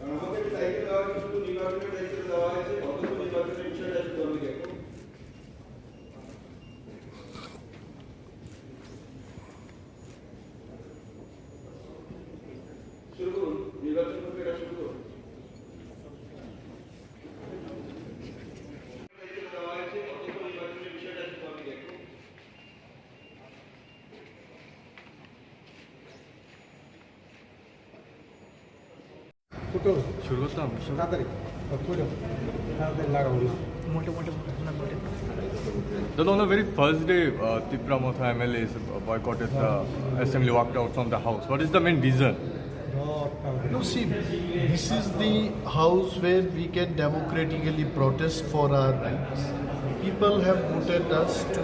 আমাদের দায়িত্ব দেওয়া কিছু নির্বাচনের দায়িত্ব দেওয়া হয়েছে কতগুলো নির্বাচনের বিষয়টা একটু আমি দেখো শুরু করুন নির্বাচন প্রক্রিয়া শুরু করুন দায়িত্ব দেওয়া হয়েছে কতগুলো নির্বাচনের বিষয়টা একটু আমি দেখো শুরু করতাম তাড়াতাড়ি লাগাবো না Then on the very first day, Tipra Motha MLAs boycotted the assembly, walked out from the house. What is the main reason? No, see, this is the house where we can democratically protest for our rights. People have voted us to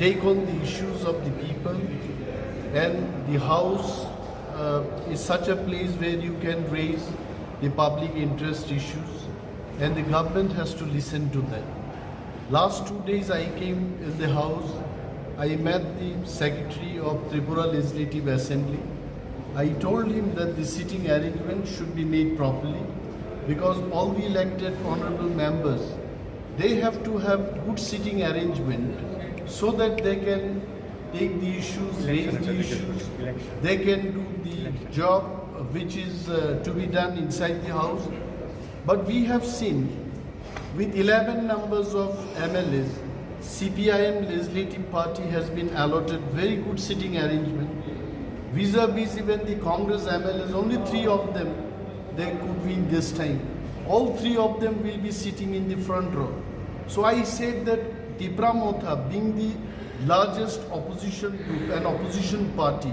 take on the issues of the people, and the house is such a place where you can raise the public interest issues, and the government has to listen to them. Last 2 days I came in the house, I met the Secretary of Tripura Legislative Assembly. I told him that the sitting arrangement should be made properly because all the elected honorable members, they have to have good sitting arrangement so that they can take the issues, raise the issues, they can do the job which is to be done inside the house. But we have seen with 11 numbers of MLAs, CPIM Legislative Party has been allotted very good sitting arrangement. Vis-a-vis even the Congress MLAs, only 3 of them they could win this time. All 3 of them will be sitting in the front row. So I said that Tipra Motha, being the largest opposition group and opposition party,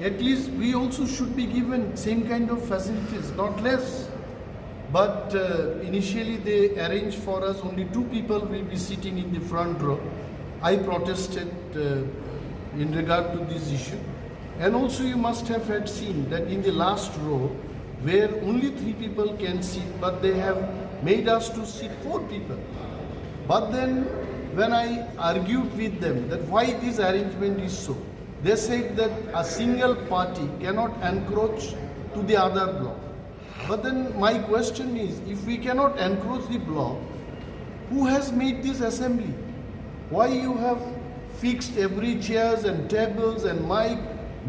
at least we also should be given same kind of facilities, not less. But initially they arranged for us only 2 people will be sitting in the front row. I protested in regard to this issue. And also you must have had seen that in the last row where only 3 people can sit, but they have made us to sit 4 people. But then when I argued with them that why this arrangement is so, they said that a single party cannot encroach to the other bloc. But then my question is, if we cannot encroach the bloc, who has made this assembly? Why you have fixed every chairs and tables and mic?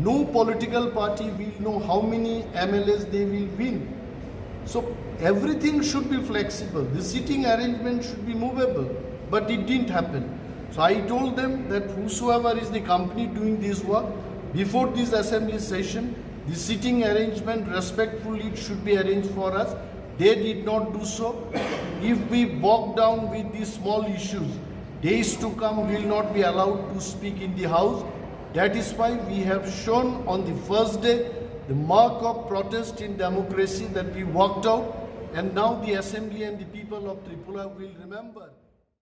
No political party will know how many MLAs they will win. So everything should be flexible. The sitting arrangement should be movable, but it didn't happen. So I told them that whosoever is the company doing this work, before this assembly session, the sitting arrangement respectfully it should be arranged for us. They did not do so. If we walk down with these small issues, days to come we will not be allowed to speak in the house. That is why we have shown on the first day the mark of protest in democracy that we walked out, and now the assembly and the people of Tripura will remember.